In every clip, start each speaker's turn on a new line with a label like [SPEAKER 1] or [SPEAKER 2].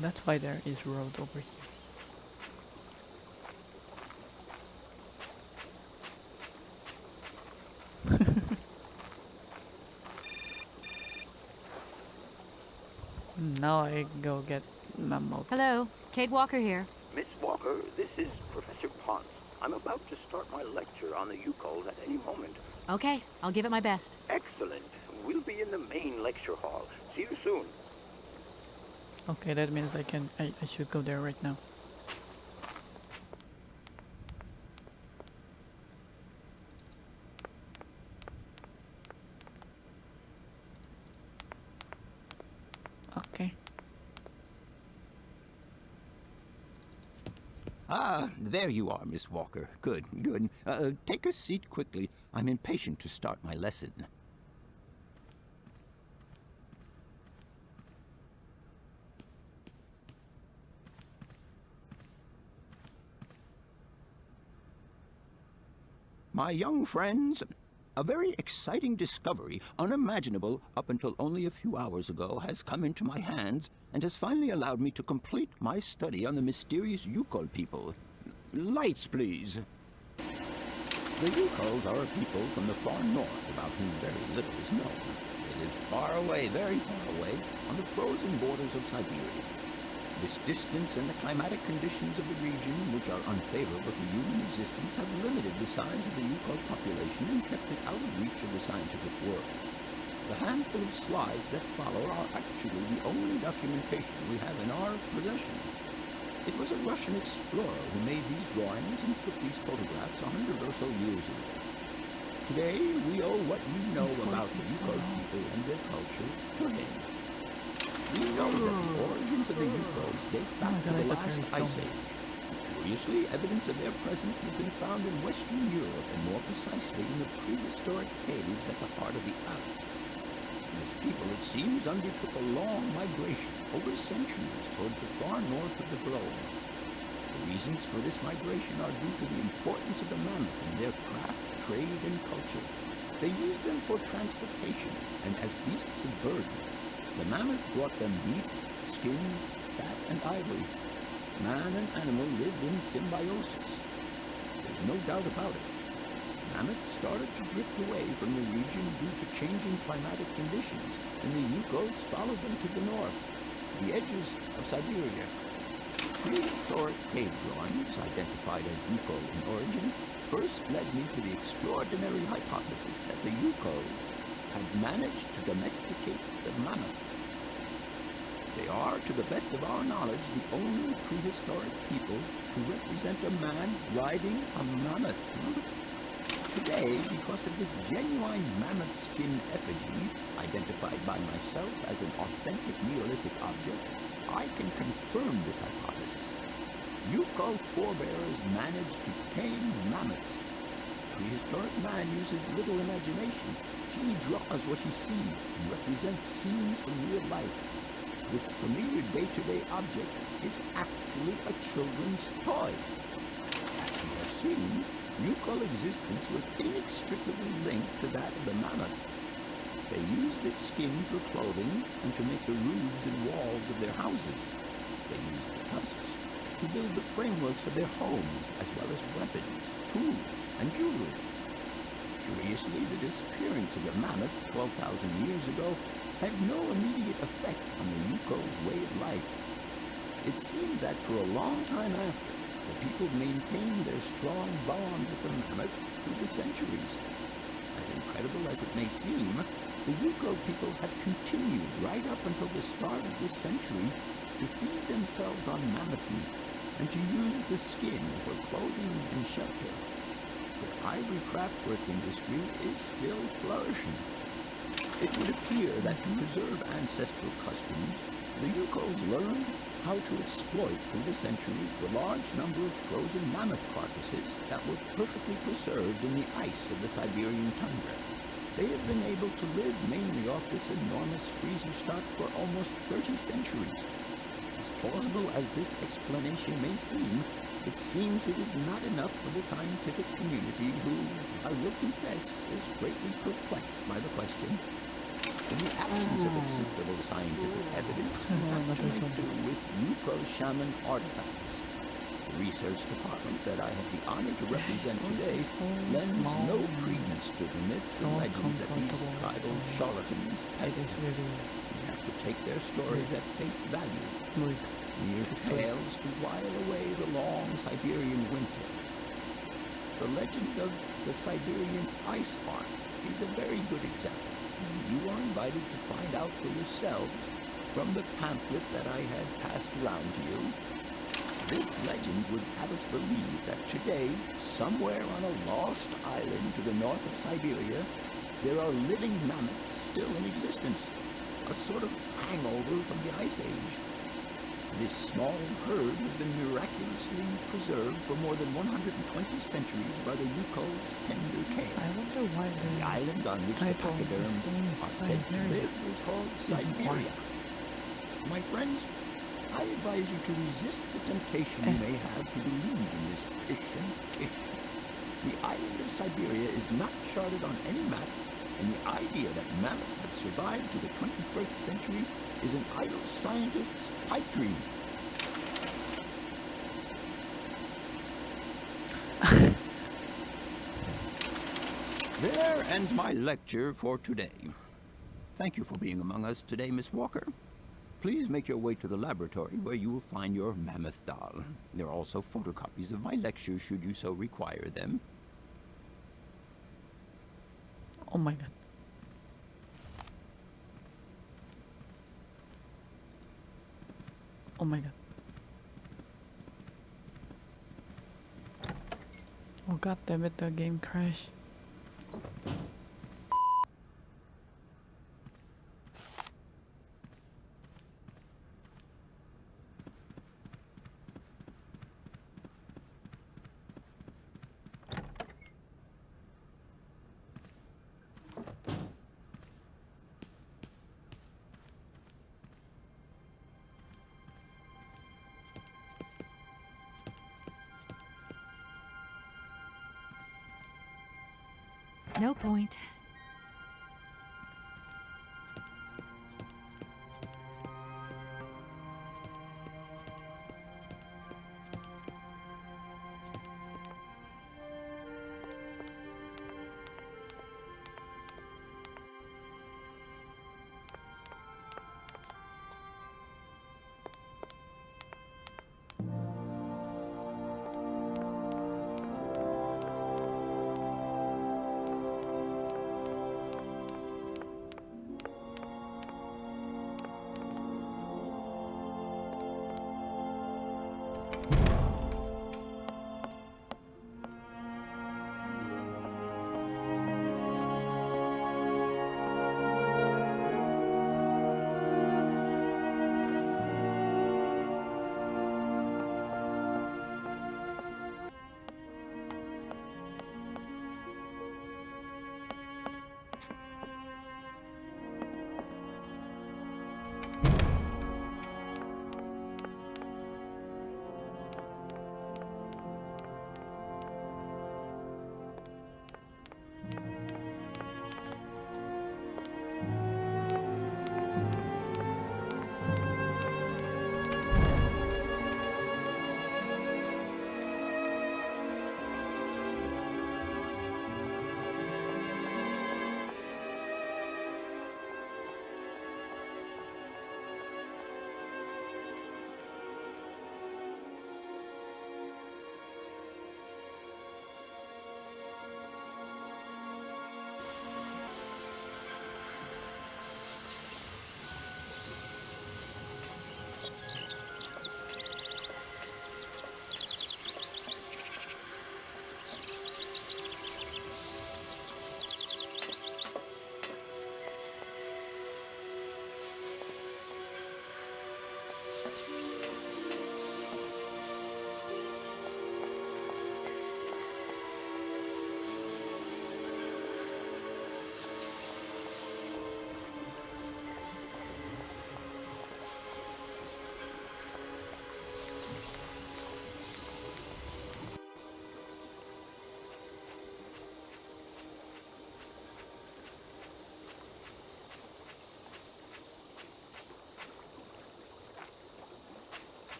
[SPEAKER 1] That's why there is road over here. Now I go get mammoth.
[SPEAKER 2] Hello, Kate Walker here.
[SPEAKER 3] Miss Walker, this is Professor Ponce. I'm about to start my lecture on the Yukols at any moment.
[SPEAKER 2] Okay, I'll give it my best.
[SPEAKER 3] Excellent. We'll be in the main lecture hall. See you soon.
[SPEAKER 1] Okay, that means I should go there right now. Okay.
[SPEAKER 4] Ah, there you are, Miss Walker. Good, good. Take a seat quickly. I'm impatient to start my lesson. My young friends, a very exciting discovery, unimaginable up until only a few hours ago, has come into my hands and has finally allowed me to complete my study on the mysterious Yukol people. Lights, please. The Yukols are a people from the far north about whom very little is known. They live far away, very far away, on the frozen borders of Syberia. This distance and the climatic conditions of the region, which are unfavorable to human existence, have limited the size of the Yukol population and kept it out of reach of the scientific world. The handful of slides that follow are actually the only documentation we have in our possession. It was a Russian explorer who made these drawings and took these photographs 100 or so years ago. Today, we owe what we know about the Yukol people and their culture to him. We know that the origins of the Yukols date back to the last ice age. Curiously, evidence of their presence has been found in Western Europe, and more precisely in the prehistoric caves at the heart of the Alps. This people, it seems, undertook a long migration over centuries towards the far north of the globe. The reasons for this migration are due to the importance of the mammoth in their craft, trade, and culture. They used them for transportation and as beasts of burden. The mammoth brought them meat, skins, fat, and ivory. Man and animal lived in symbiosis. There's no doubt about it. Mammoths started to drift away from the region due to changing climatic conditions, and the Yukols followed them to the north, the edges of Syberia. Prehistoric cave drawings, identified as Yukol in origin, first led me to the extraordinary hypothesis that the Yukols had managed to domesticate the mammoth. They are, to the best of our knowledge, the only prehistoric people to represent a man riding a mammoth. Today, because of this genuine mammoth skin effigy, identified by myself as an authentic Neolithic object, I can confirm this hypothesis. Yukol forebears managed to tame mammoths. Prehistoric man uses little imagination. He draws what he sees and represents scenes from real life. This familiar day-to-day object is actually a children's toy. As we have seen, Yukol existence was inextricably linked to that of the mammoth. They used its skin for clothing and to make the roofs and walls of their houses. They used the tusks to build the frameworks of their homes, as well as weapons, tools, and jewelry. Curiously, the disappearance of the mammoth 12,000 years ago had no immediate effect on the Yukol's way of life. It seemed that for a long time after, the people maintained their strong bond with the mammoth through the centuries. As incredible as it may seem, the Yukol people have continued right up until the start of this century to feed themselves on mammoth meat and to use the skin for clothing and shelter. The ivory craftwork industry is still flourishing. It would appear that to preserve ancestral customs, the Yukols learned how to exploit through the centuries the large number of frozen mammoth carcasses that were perfectly preserved in the ice of the Siberian tundra. They have been able to live mainly off this enormous freezer stock for almost 30 centuries. As plausible as this explanation may seem, it seems it is not enough for the scientific community who, I will confess, is greatly perplexed by the question, In the absence of acceptable scientific evidence, we have to
[SPEAKER 1] Another
[SPEAKER 4] make
[SPEAKER 1] zombie.
[SPEAKER 4] do with Yuko shaman artifacts. The research department that I have the honor to represent
[SPEAKER 1] voice
[SPEAKER 4] today
[SPEAKER 1] is so
[SPEAKER 4] lends
[SPEAKER 1] small.
[SPEAKER 4] no credence to the myths
[SPEAKER 1] So
[SPEAKER 4] and legends that these
[SPEAKER 1] uncomfortable,
[SPEAKER 4] tribal
[SPEAKER 1] so-
[SPEAKER 4] charlatans
[SPEAKER 1] It
[SPEAKER 4] peddle.
[SPEAKER 1] is really
[SPEAKER 4] We have to take their stories at face value,
[SPEAKER 1] weird.
[SPEAKER 4] mere
[SPEAKER 1] To sleep.
[SPEAKER 4] tales to while away the long Siberian winter. The legend of the Siberian ice ark is a very good example. You are invited to find out for yourselves from the pamphlet that I had passed around to you. This legend would have us believe that today, somewhere on a lost island to the north of Siberia, there are living mammoths still in existence, a sort of hangover from the Ice Age. This small herd has been miraculously preserved for more than 120 centuries by the Yukol's tender care.
[SPEAKER 1] I wonder why
[SPEAKER 4] The
[SPEAKER 1] the
[SPEAKER 4] island on which the
[SPEAKER 1] title of this
[SPEAKER 4] pachyderms
[SPEAKER 1] game is
[SPEAKER 4] are said to
[SPEAKER 1] Syberia.
[SPEAKER 4] live is called
[SPEAKER 1] Isn't
[SPEAKER 4] Syberia. My friends, I advise you to resist the temptation you may have to believe in this pish and tish. The island of Syberia is not charted on any map, and the idea that mammoths have survived to the 21st century is an idle scientist's pipe dream. There ends my lecture for today. Thank you for being among us today, Miss Walker. Please make your way to the laboratory where you will find your mammoth doll. There are also photocopies of my lectures should you so require them.
[SPEAKER 1] Oh my god. Oh my god. Oh god damn it, the game crashed.
[SPEAKER 2] No point.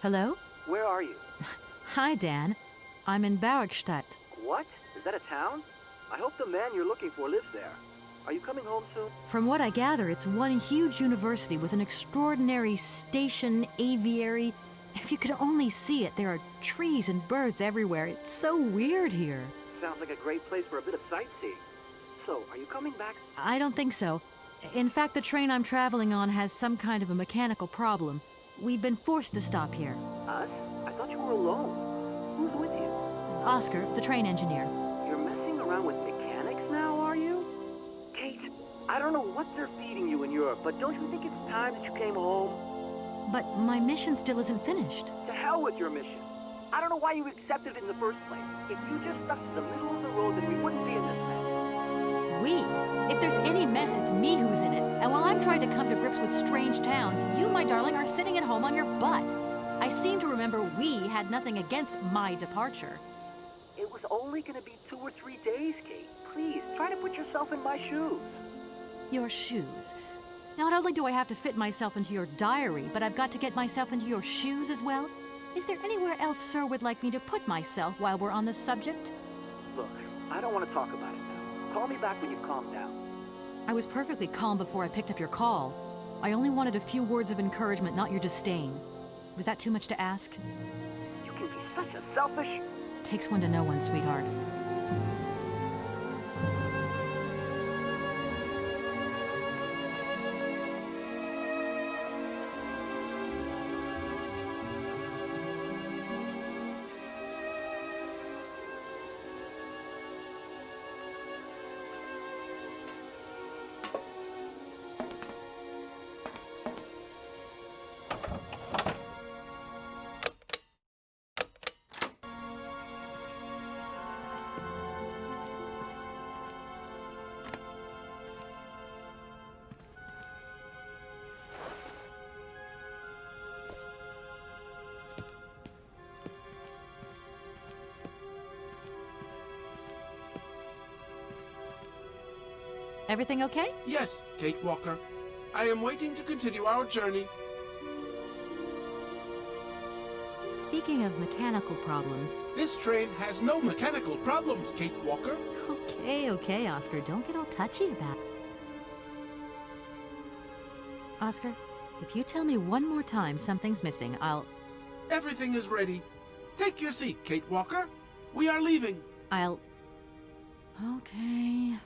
[SPEAKER 2] Hello?
[SPEAKER 3] Where are you?
[SPEAKER 2] Hi, Dan. I'm in Barrockstadt.
[SPEAKER 3] What? Is that a town? I hope the man you're looking for lives there. Are you coming home soon?
[SPEAKER 2] From what I gather, it's one huge university with an extraordinary station aviary. If you could only see it, there are trees and birds everywhere. It's so weird here.
[SPEAKER 3] Sounds like a great place for a bit of sightseeing. So, are you coming back?
[SPEAKER 2] I don't think so. In fact, the train I'm traveling on has some kind of a mechanical problem. We've been forced to stop here.
[SPEAKER 3] Us? I thought you were alone. Who's with you?
[SPEAKER 2] Oscar, the train engineer.
[SPEAKER 3] You're messing around with mechanics now, are you? Kate, I don't know what they're feeding you in Europe, but don't you think it's time that you came home?
[SPEAKER 2] But my mission still isn't finished.
[SPEAKER 3] To hell with your mission. I don't know why you accepted it in the first place. If you just stuck to the middle of the road, then we wouldn't be in this mess.
[SPEAKER 2] We? If there's any mess, it's me who's in it. And while I'm trying to come to grips with strange towns, you, my darling, are sitting at home on your butt. I seem to remember we had nothing against my departure.
[SPEAKER 3] It was only going to be 2 or 3 days, Kate. Please, try to put yourself in my shoes.
[SPEAKER 2] Your shoes. Not only do I have to fit myself into your diary, but I've got to get myself into your shoes as well? Is there anywhere else Sir would like me to put myself while we're on the subject?
[SPEAKER 3] Look, I don't want to talk about it now. Call me back when you calm down.
[SPEAKER 2] I was perfectly calm before I picked up your call. I only wanted a few words of encouragement, not your disdain. Was that too much to ask?
[SPEAKER 3] You can be such a selfish...
[SPEAKER 2] Takes one to know one, sweetheart. Everything okay?
[SPEAKER 5] Yes, Kate Walker. I am waiting to continue our journey.
[SPEAKER 2] Speaking of mechanical problems...
[SPEAKER 5] This train has no mechanical problems, Kate Walker.
[SPEAKER 2] Okay, Oscar. Don't get all touchy about it. Oscar, if you tell me one more time something's missing, I'll...
[SPEAKER 5] Everything is ready. Take your seat, Kate Walker. We are leaving.
[SPEAKER 2] Okay...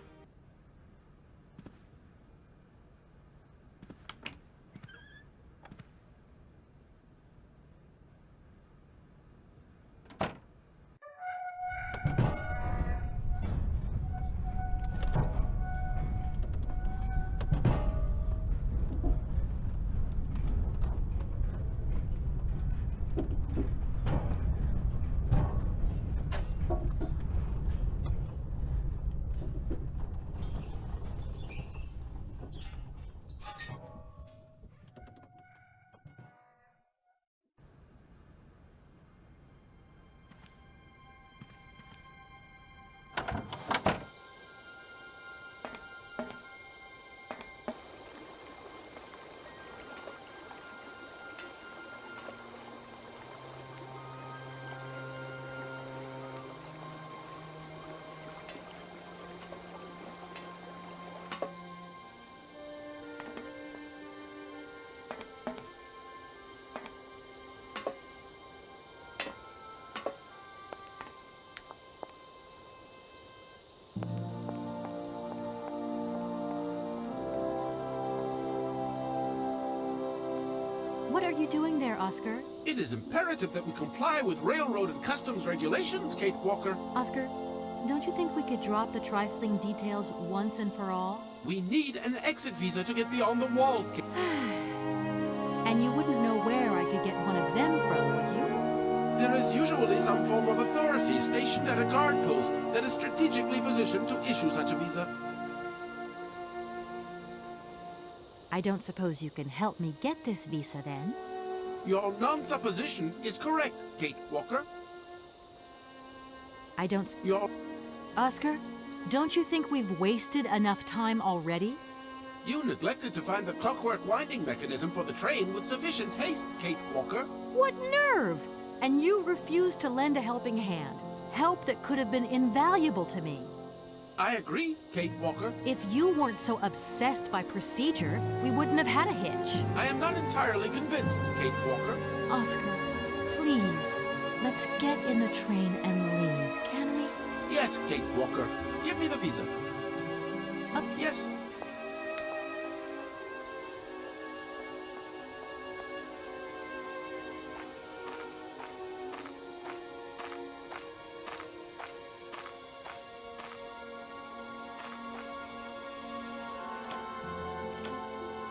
[SPEAKER 2] What are you doing there, Oscar?
[SPEAKER 5] It is imperative that we comply with railroad and customs regulations, Kate Walker.
[SPEAKER 2] Oscar, don't you think we could drop the trifling details once and for all?
[SPEAKER 5] We need an exit visa to get beyond the wall, Kate.
[SPEAKER 2] And you wouldn't know where I could get one of them from, would you?
[SPEAKER 5] There is usually some form of authority stationed at a guard post that is strategically positioned to issue such a visa.
[SPEAKER 2] I don't suppose you can help me get this visa, then?
[SPEAKER 5] Your non-supposition is correct, Kate Walker.
[SPEAKER 2] I don't...
[SPEAKER 5] Your...
[SPEAKER 2] Oscar, don't you think we've wasted enough time already?
[SPEAKER 5] You neglected to find the clockwork winding mechanism for the train with sufficient haste, Kate Walker.
[SPEAKER 2] What nerve! And you refused to lend a helping hand. Help that could have been invaluable to me.
[SPEAKER 5] I agree, Kate Walker.
[SPEAKER 2] If you weren't so obsessed by procedure, we wouldn't have had a hitch.
[SPEAKER 5] I am not entirely convinced, Kate Walker.
[SPEAKER 2] Oscar, please, let's get in the train and leave, can we?
[SPEAKER 5] Yes, Kate Walker. Give me the visa. Yes.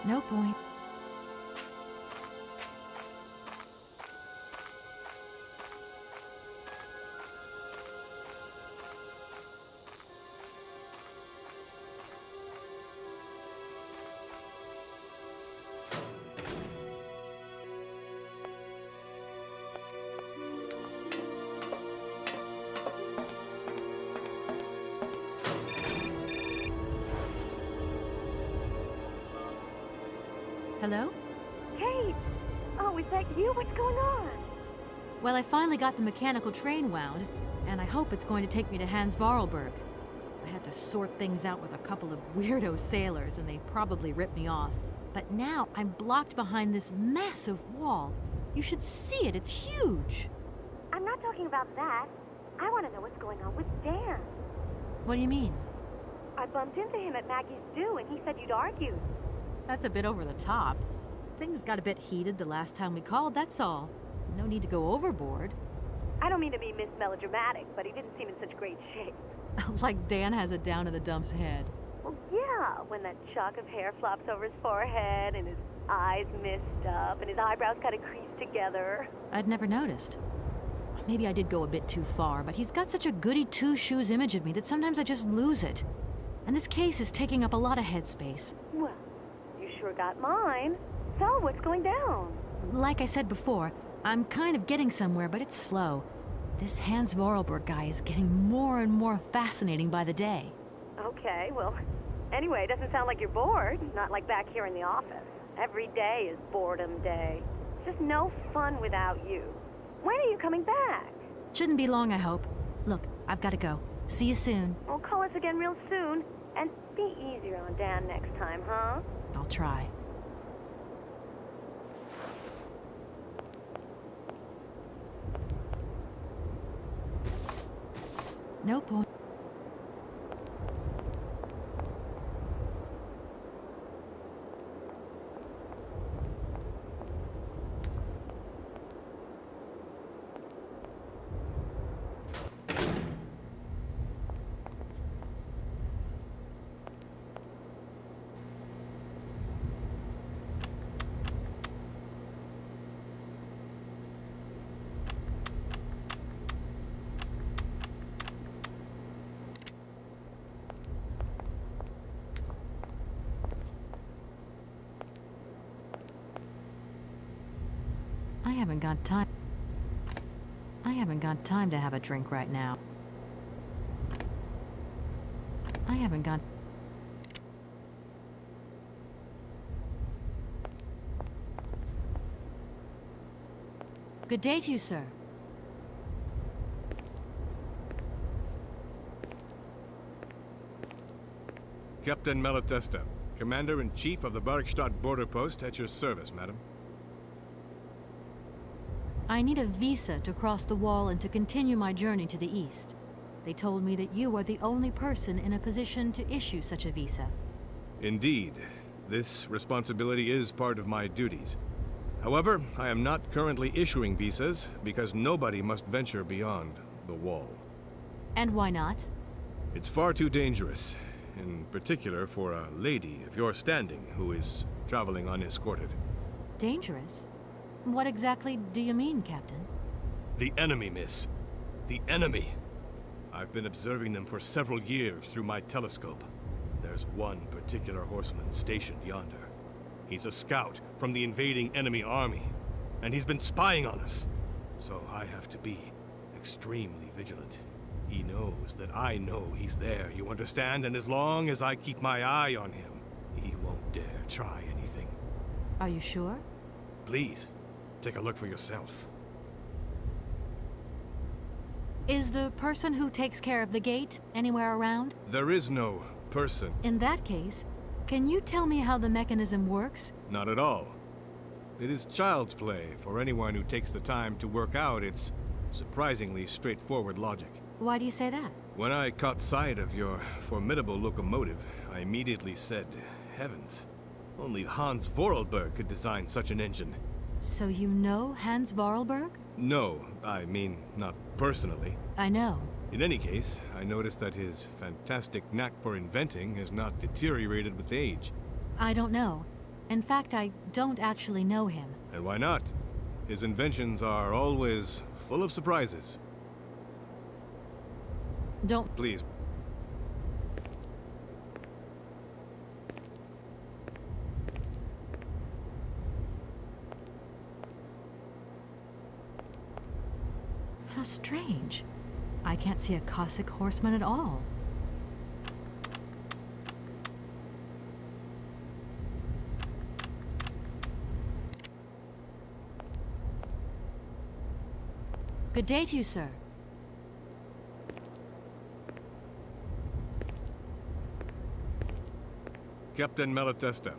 [SPEAKER 2] No point. Hello?
[SPEAKER 6] Kate! Oh, is that you? What's going on?
[SPEAKER 2] Well, I finally got the mechanical train wound, and I hope it's going to take me to Hans Vorarlberg. I had to sort things out with a couple of weirdo sailors, and they probably ripped me off. But now I'm blocked behind this massive wall. You should see it, it's huge!
[SPEAKER 6] I'm not talking about that. I want to know what's going on with Dan.
[SPEAKER 2] What do you mean?
[SPEAKER 6] I bumped into him at Maggie's Zoo, and he said you'd argued.
[SPEAKER 2] That's a bit over the top. Things got a bit heated the last time we called, that's all. No need to go overboard.
[SPEAKER 6] I don't mean to be Miss Melodramatic, but he didn't seem in such great shape.
[SPEAKER 2] Like Dan has it down in the dump's head.
[SPEAKER 6] Well, yeah, when that shock of hair flops over his forehead, and his eyes mist up, and his eyebrows kind of crease together.
[SPEAKER 2] I'd never noticed. Maybe I did go a bit too far, but he's got such a goody two-shoes image of me that sometimes I just lose it. And this case is taking up a lot of headspace.
[SPEAKER 6] Well, you sure got mine. So, what's going down?
[SPEAKER 2] Like I said before, I'm kind of getting somewhere, but it's slow. This Hans Vorarlberg guy is getting more and more fascinating by the day.
[SPEAKER 6] Okay, well, anyway, it doesn't sound like you're bored. Not like back here in the office. Every day is boredom day. It's just no fun without you. When are you coming back?
[SPEAKER 2] Shouldn't be long, I hope. Look, I've got to go. See you soon.
[SPEAKER 6] Well, call us again real soon. And be easier on Dan next time, huh?
[SPEAKER 2] I'll try. No point. I haven't got time. I haven't got time to have a drink right now. I haven't got... Good day to you, sir.
[SPEAKER 7] Captain Malatesta, Commander-in-Chief of the Barrockstadt border post, at your service, madam.
[SPEAKER 2] I need a visa to cross the wall and to continue my journey to the east. They told me that you are the only person in a position to issue such a visa.
[SPEAKER 7] Indeed. This responsibility is part of my duties. However, I am not currently issuing visas because nobody must venture beyond the wall.
[SPEAKER 2] And why not?
[SPEAKER 7] It's far too dangerous, in particular for a lady of your standing who is traveling unescorted.
[SPEAKER 2] Dangerous? What exactly do you mean, Captain?
[SPEAKER 7] The enemy, miss. The enemy. I've been observing them for several years through my telescope. There's one particular horseman stationed yonder. He's a scout from the invading enemy army, and he's been spying on us. So I have to be extremely vigilant. He knows that I know he's there, you understand? And as long as I keep my eye on him, he won't try anything.
[SPEAKER 2] Are you sure?
[SPEAKER 7] Please, take a look for yourself.
[SPEAKER 2] Is the person who takes care of the gate anywhere around?
[SPEAKER 7] There is no person.
[SPEAKER 2] In that case, can you tell me how the mechanism works?
[SPEAKER 7] Not at all. It is child's play for anyone who takes the time to work out its surprisingly straightforward logic.
[SPEAKER 2] Why do you say that?
[SPEAKER 7] When I caught sight of your formidable locomotive, I immediately said, heavens, only Hans Vorarlberg could design such an engine.
[SPEAKER 2] So you know Hans Vorarlberg?
[SPEAKER 7] No, I mean, not personally.
[SPEAKER 2] I know.
[SPEAKER 7] In any case, I noticed that his fantastic knack for inventing has not deteriorated with age.
[SPEAKER 2] I don't know. In fact, I don't actually know him.
[SPEAKER 7] And why not? His inventions are always full of surprises.
[SPEAKER 2] Don't...
[SPEAKER 7] Please.
[SPEAKER 2] How strange. I can't see a Cossack horseman at all. Good day to you, sir.
[SPEAKER 7] Captain Malatesta.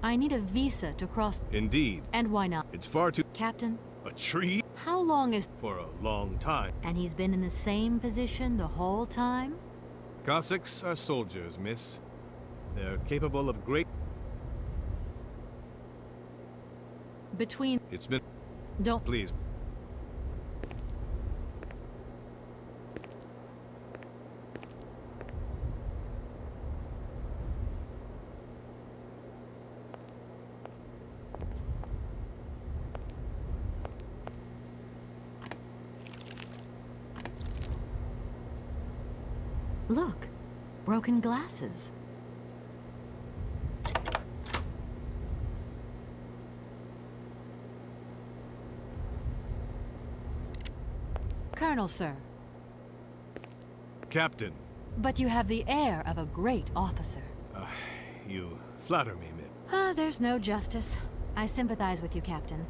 [SPEAKER 2] I need a visa to cross...
[SPEAKER 7] Indeed.
[SPEAKER 2] And why not?
[SPEAKER 7] It's far too...
[SPEAKER 2] Captain,
[SPEAKER 7] A tree?
[SPEAKER 2] how long is...
[SPEAKER 7] For a long time.
[SPEAKER 2] And he's been in the same position the whole time?
[SPEAKER 7] Cossacks are soldiers, miss. They're capable of great...
[SPEAKER 2] Between...
[SPEAKER 7] It's been...
[SPEAKER 2] Don't...
[SPEAKER 7] Please.
[SPEAKER 2] Look. Broken glasses. Colonel, sir.
[SPEAKER 7] Captain.
[SPEAKER 2] But you have the air of a great officer.
[SPEAKER 7] You flatter me, miss.
[SPEAKER 2] Ah, there's no justice. I sympathize with you, Captain.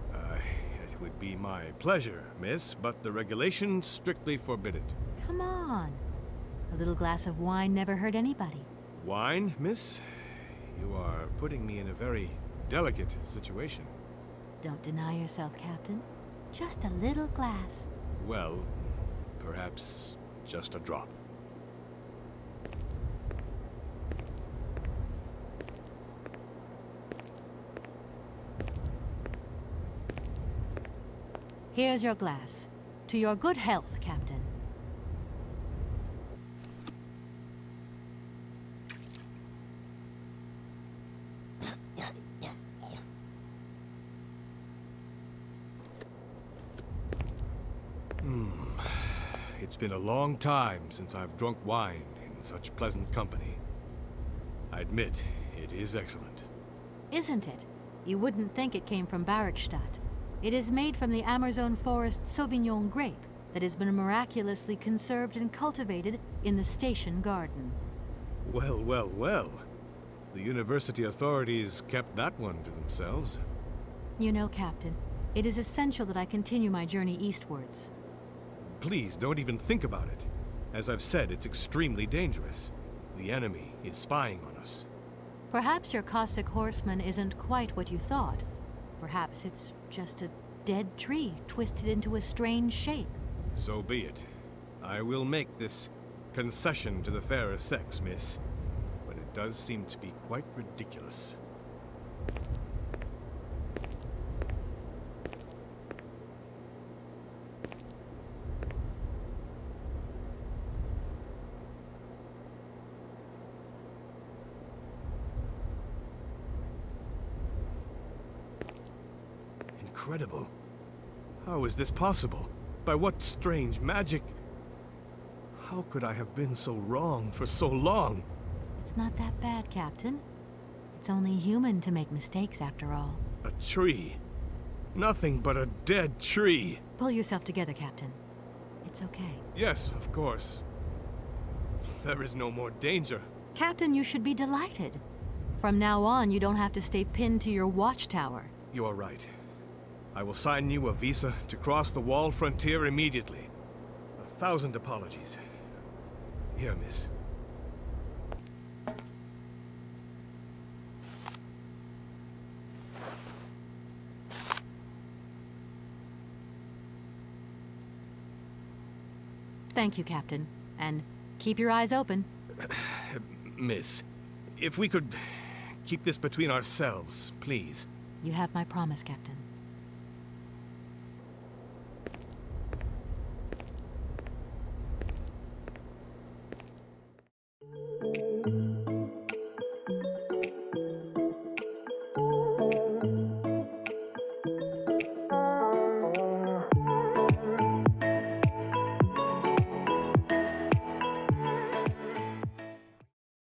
[SPEAKER 7] It would be my pleasure, miss, but the regulations strictly forbid it.
[SPEAKER 2] Come on. A little glass of wine never hurt anybody.
[SPEAKER 7] Wine, miss? You are putting me in a very delicate situation.
[SPEAKER 2] Don't deny yourself, Captain. Just a little glass.
[SPEAKER 7] Well, perhaps just a drop.
[SPEAKER 2] Here's your glass. To your good health, Captain.
[SPEAKER 7] It's been a long time since I've drunk wine in such pleasant company. I admit, it is excellent.
[SPEAKER 2] Isn't it? You wouldn't think it came from Barrockstadt. It is made from the Amazon forest sauvignon grape that has been miraculously conserved and cultivated in the station garden.
[SPEAKER 7] Well, well, well. The university authorities kept that one to themselves.
[SPEAKER 2] You know, Captain, it is essential that I continue my journey eastwards.
[SPEAKER 7] Please, don't even think about it. As I've said, it's extremely dangerous. The enemy is spying on us.
[SPEAKER 2] Perhaps your Cossack horseman isn't quite what you thought. Perhaps it's just a dead tree twisted into a strange shape.
[SPEAKER 7] So be it. I will make this concession to the fairer sex, miss. But it does seem to be quite ridiculous. Incredible. How is this possible? By what strange magic? How could I have been so wrong for so long?
[SPEAKER 2] It's not that bad, Captain. It's only human to make mistakes, after all.
[SPEAKER 7] A tree. Nothing but a dead tree.
[SPEAKER 2] Pull yourself together, Captain. It's okay.
[SPEAKER 7] Yes, of course. There is no more danger.
[SPEAKER 2] Captain, you should be delighted. From now on, you don't have to stay pinned to your watchtower.
[SPEAKER 7] You are right. I will sign you a visa to cross the wall frontier immediately. 1,000 apologies. Here, miss.
[SPEAKER 2] Thank you, Captain. And keep your eyes open.
[SPEAKER 7] Miss, if we could keep this between ourselves, please.
[SPEAKER 2] You have my promise, Captain.